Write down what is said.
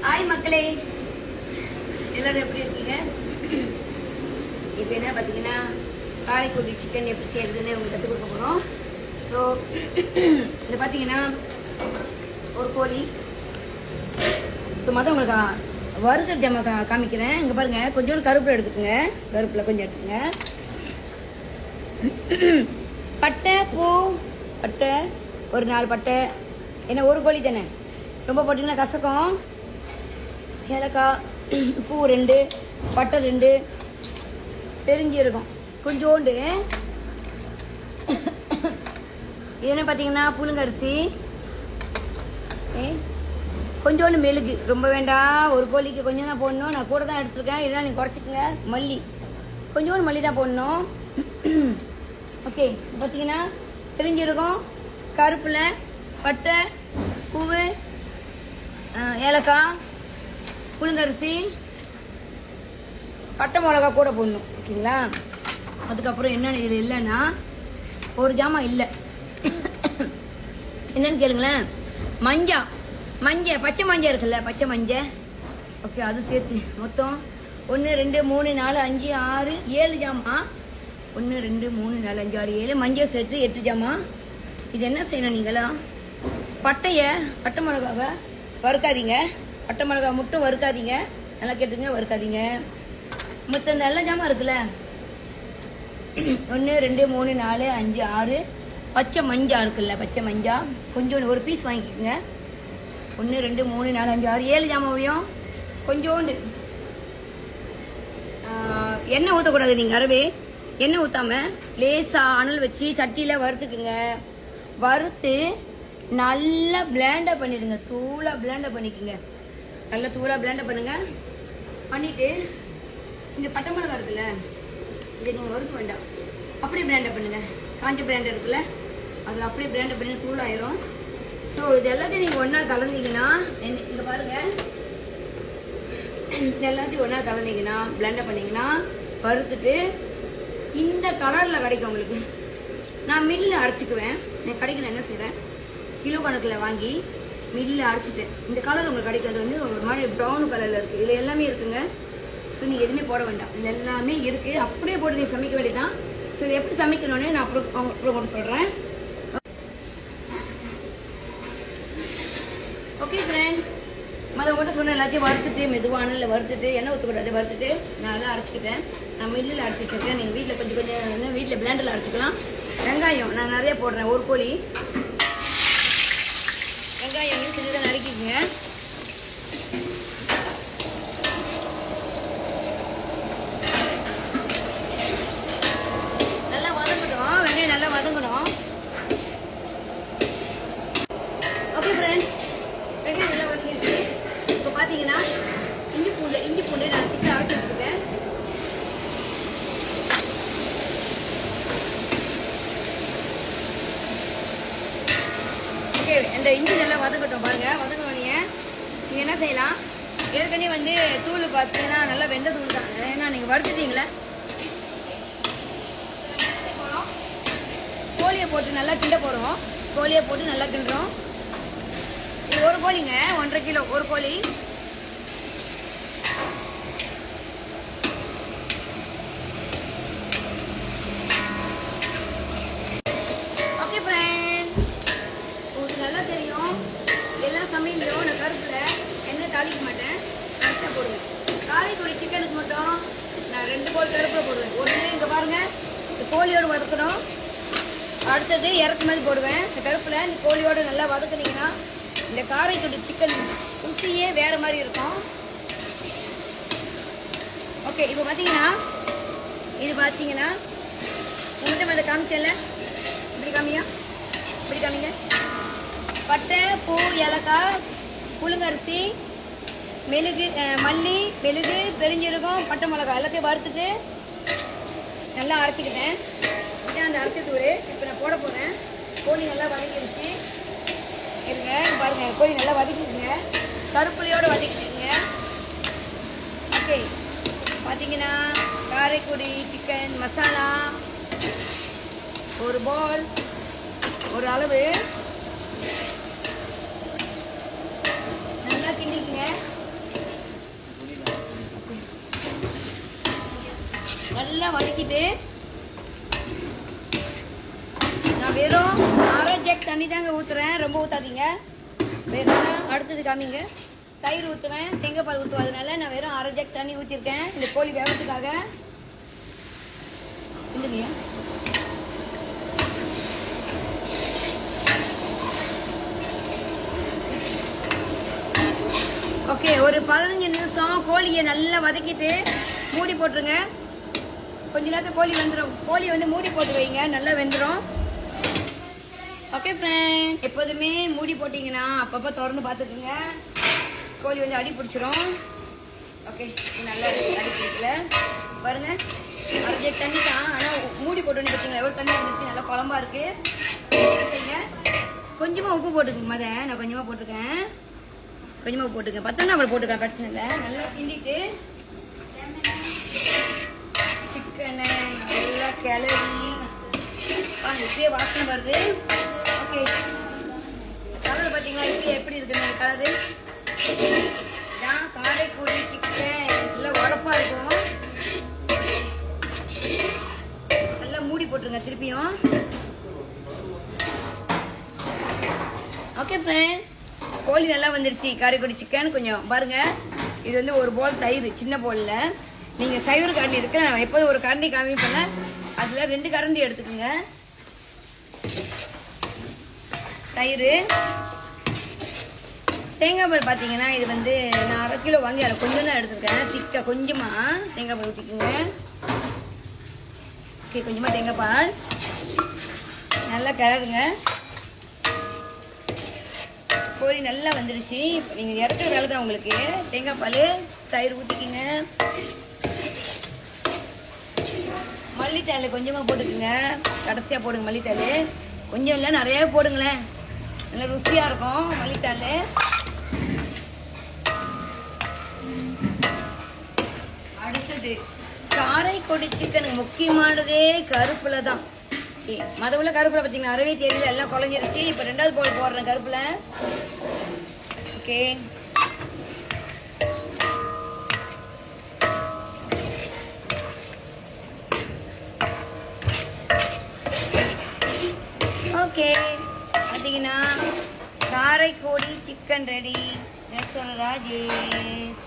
Hi மக்களே, எல்லாரும் எப்படி இருக்கீங்க? இப்போ என்ன பார்த்தீங்கன்னா காரைக்குடி சிக்கன் எப்படி செய்யறதுன்னு உங்களுக்கு கற்றுக் கொடுக்க போகிறோம். ஸோ இது பார்த்தீங்கன்னா ஒரு கோழி. ஸோ மொதல் உங்களுக்கு வறுக்கிற ஜாம காமிக்கிறேன். இங்கே பாருங்கள், கொஞ்சோண்டு கருவேப்பிலை எடுத்துக்கோங்க. கருவேப்பிலை கொஞ்சம் எடுத்துக்கோங்க. பட்டை, பூ, பட்டை ஒரு 4 பட்டை. ஏன்னா ஒரு கோழி தானே, ரொம்ப போட்டிங்கன்னா கசக்கும். ஏலக்காய், பூ 2, பட்டை 2, பெருஞ்சீரகம் கொஞ்சோண்டு. இது என்ன பார்த்தீங்கன்னா புழுங்கரிசி, கொஞ்சோண்டு மெழுகு, ரொம்ப வேண்டாம். ஒரு கோழிக்கு கொஞ்சம் தான் போடணும். நான் கூட தான் எடுத்துருக்கேன், இதெல்லாம் நீங்கள் குறைச்சிக்கோங்க. மல்லி கொஞ்சோண்டு மல்லி தான் போடணும். ஓகே, பார்த்தீங்கன்னா பெருஞ்சீரகம், கருப்பில், பட்டை, பூவு, ஏலக்காய், புழுங்கரிசி, பட்டை மிளகா கூட போடணும். ஓகேங்களா? அதுக்கப்புறம் என்னென்ன இதில் இல்லைன்னா ஒரு ஜாமான் இல்லை. என்னன்னு கேளுங்களேன். மஞ்சள், பச்சை மஞ்சள் இருக்குல்ல, பச்சை மஞ்சள். ஓகே, அது சேர்த்து மொத்தம் 1 2 3 4 5 6 7 ஜாமான். 1 2 3 4 5 6 7 மஞ்சள் சேர்த்து 8 ஜாமான். இது என்ன செய்யணும், நீங்களா பட்டை மிளகாவை வறுக்காதீங்க. பட்டை மிளகா மட்டும் வறுக்காதீங்க. நல்லா கேட்டுங்க, வறுக்காதீங்க. மொத்தம் இந்த எல்லா ஜாமான் இருக்குல்ல, 1 2 3 4 5 6 பச்சை மஞ்சள் இருக்குல்ல, பச்சை மஞ்சள் கொஞ்சோண்டு ஒரு பீஸ் வாங்கிக்கோங்க. 1 2 3 4 5 6 7 ஜாமாவையும் கொஞ்சோண்டு எண்ணெய் ஊற்றக்கூடாது. நீங்கள் அறவே எண்ணெய் ஊற்றாம லேசாக அனல் வச்சு சட்டியில் வறுத்துக்குங்க. வறுத்து நல்லா பிளேண்டர் பண்ணிடுங்க. தூளாக பிளேண்டர் பண்ணிக்கோங்க. நல்லா தூளாக பிளேண்டர் பண்ணுங்க. பண்ணிட்டு இந்த பட்டை மிளகா இருக்குல்ல, இதை நீங்கள் வறுக்க வேண்டாம், அப்படியே பிளேண்டர் பண்ணுங்க. காஞ்ச பிளேண்டர் இருக்குல்ல, அதில் அப்படியே பிளேண்டர் பண்ணி தூளாயிரும். ஸோ இது எல்லாத்தையும் நீங்கள் ஒன்றா கலந்தீங்கன்னா, இங்கே பாருங்கள், இது எல்லாத்தையும் ஒன்றா கலந்தீங்கன்னா பிளேண்டர் பண்ணிங்கன்னா வறுத்துட்டு இந்த கலரில் கிடைக்கும் உங்களுக்கு. நான் மில்லில் அரைச்சிக்குவேன். நான் கடைக்கு நான் என்ன செய்வேன், கிலோ கணக்கில் வாங்கி மில்லில் அரைச்சிட்டேன். இந்த கலர் உங்களுக்கு கிடைக்கும். அது வந்து ஒரு மாதிரி ப்ரௌன் கலரில் இருக்குது. இதில் எல்லாமே இருக்குங்க. ஸோ நீங்கள் எதுவுமே போட வேண்டாம், இது எல்லாமே இருக்குது. அப்படியே போட்டு நீங்கள் சமைக்க வேண்டியதான். ஸோ இது எப்படி சமைக்கணும்னு நான் அப்புறம் மட்டும் சொல்கிறேன். ஓகே ஃப்ரெண்ட், உங்கள்கிட்ட சொன்ன எல்லாத்தையும் வறுத்துட்டு மெதுவானில் வறுத்துட்டு எண்ணெய் ஊற்றக்கூடாது. வறுத்துட்டு நான் நல்லா அரைச்சிக்கிட்டேன். நான் மில்லில் அரைச்சி வச்சுருக்கேன். நீங்கள் வீட்டில் கொஞ்சம் வீட்டில் பிளேண்டரில் அரைச்சிக்கலாம். வெங்காயம் நான் நிறைய போடுறேன். ஒரு கோழி வெங்காயம் சின்னதாக நறுக்கிக்குங்க. நல்லா வதங்கட்டும். வெங்காயம் நல்லா வதங்கணும். ஓகே ஃப்ரெண்ட், வெங்காயம் நல்லா வதங்கிடுச்சு. இப்போ பார்த்தீங்கன்னா இஞ்சி பூண்டு நான் திட்டு அரைச்சி வச்சுக்கிட்டேன். ஓகே, இந்த இஞ்சி நல்லா வதக்கட்டும். பாருங்கள், வதங்கினோடனே நீங்கள் என்ன செய்யலாம், ஏற்கனவே வந்து தூள் பார்த்தீங்கன்னா நல்லா வெந்த தூள் தான். ஏன்னா நீங்கள் வறுத்துட்டீங்களே, கோழியை போட்டு நல்லா கிண்ட போகிறோம். கோழியை போட்டு நல்லா கிண்டுறோம். இது ஒரு கோழிங்க, 1.5 கிலோ ஒரு கோழி. ஓகே ஃப்ரெண்ட், உங்களுக்கு நல்லா தெரியும், எல்லா சமையலையும் நான் கருப்பில் எண்ணெய் தாளிக்க மாட்டேன், கரெக்டாக போடுவேன். காரைக்குடி சிக்கனுக்கு மட்டும் நான் 2 கோழி கருப்பில் போடுவேன். ஒன்று இங்கே பாருங்கள், இந்த கோழியோடு வதக்கணும். அடுத்தது இறக்குமதி போடுவேன். இந்த கருப்பில் இந்த கோழியோடு நல்லா வதக்குனீங்கன்னா இந்த காரைக்குடி சிக்கன் ருசியே வேறு மாதிரி இருக்கும். ஓகே, இப்போ பார்த்தீங்கன்னா இது பார்த்தீங்கன்னா உங்கள்கிட்ட அதை காமிச்சல, இப்படி காமிங்க. பட்டை, பூ, ஏலக்காய், புழுங்கரிசி, மல்லி, மெழுகு, பெருஞ்சீரகம், பட்டை மிளகாய் எல்லாத்தையும் வறுத்துட்டு நல்லா அரைச்சிக்கிட்டேன். இதான் அந்த அரைச்சி தூள். இப்போ நான் போட போகிறேன். கோழி நல்லா வதக்கிடுச்சு. இருங்க பாருங்கள், கோழி நல்லா வதக்கிடுங்க. கருப்புளியோடு வதக்கிடுங்க. ஓகே, பார்த்தீங்கன்னா காரைக்குடி சிக்கன் மசாலா ஒரு பால், ஒரு அளவு நல்லா கிண்டிக்குங்க. நல்லா வதக்கிட்டு நான் வெறும் அரை ஜக் தண்ணி தாங்க ஊற்றுறேன், ரொம்ப ஊற்றாதீங்க. வேணும் அடுத்தது காமிங்க. தயிர் ஊற்றுவேன், தேங்காய் பால் ஊற்றுவேன். அதனால நான் வெறும் அரை ஜக் தண்ணி ஊற்றிருக்கேன் இந்த கோழி வேகத்துக்காக. இல்லைங்க ஓகே, ஒரு 15 நிமிஷம் கோழியை நல்லா வதக்கிட்டு மூடி போட்டுருங்க. கொஞ்ச நேரத்தில் கோழி வெந்துடும். கோழி வந்து மூடி போட்டு வைங்க, நல்லா வெந்துடும். ஓகே ஃப்ரெண்ட், எப்போதுமே மூடி போட்டிங்கன்னா அப்பப்போ திறந்து பார்த்துக்குங்க, கோழி வந்து அடி பிடிச்சிரும். ஓகே, நல்லா அடி பிடிக்கல பாருங்க, அரை தண்ணி தான். ஆனால் மூடி போட்டோன்னு பார்த்தீங்களா எவ்வளோ தண்ணி இருந்துச்சு, நல்லா குழம்பா இருக்குது. கொஞ்சமாக உப்பு போட்டுக்குங்க. நான் கொஞ்சமாக போட்டிருக்கேன், கொஞ்சமாக போட்டுக்கேன். பத்தனா அப்புறம் போட்டுக்கேன், பிரச்சனை இல்லை. நல்லா கிண்டிட்டு சிக்கனை நல்லா கிளறி இப்படியே வாசனை வருது. ஓகே, கலர் பார்த்தீங்களா எப்படி இருக்குங்க கலரு? காரைக்குடி சிக்கன் நல்லா உரப்பாக இருக்கும். நல்லா மூடி போட்டுருங்க திருப்பியும். ஓகே ஃப்ரெண்ட், கோழி நல்லா வந்துருச்சு. காரைக்குடி சிக்கன் கொஞ்சம் பாருங்க. இது வந்து ஒரு போல் தயிர், சின்ன போலில். நீங்கள் சைவர கரண்டி இருக்கு, நான் எப்போதும் ஒரு கரண்டி காமிப்பேன்ல, அதில் 2 கரண்டி எடுத்துக்கோங்க. தயிர், தேங்காய் பால் பார்த்தீங்கன்னா இது வந்து நான் 1/2 கிலோ வாங்கி அதில் கொஞ்சம் தான் எடுத்துருக்கேன். திக்காக கொஞ்சமாக தேங்காய் பால் ஊற்றிக்கோங்க. ஓகே, கொஞ்சமாக தேங்காய் பால் நல்லா கிளறுங்க. கோழி நல்லா வந்துடுச்சு. இப்போ நீங்கள் இறக்குற வேலை தான் உங்களுக்கு. தேங்காய் பால் தயிர் ஊற்றிக்கிங்க. மல்லித்தழை கொஞ்சமாக போட்டுக்குங்க, கடைசியாக போடுங்க. மல்லித்தழை கொஞ்சம் இல்லை நிறைய போடுங்களேன், நல்லா ருசியாக இருக்கும் மல்லித்தழை. அடுத்தது காரைக்குடி சிக்கனுக்கு முக்கியமானதே கருப்புல தான். மதவுல கருப்புல பார்த்தீங்கன்னா அறவே தெரியல, எல்லாம் குழஞ்சிருச்சு. இப்போ 2வது போல் போடுறேன் கருப்புல. ஓகே, ஓகே பார்த்தீங்கன்னா காரைக்குடி சிக்கன் ரெடி. ராஜேஷ்.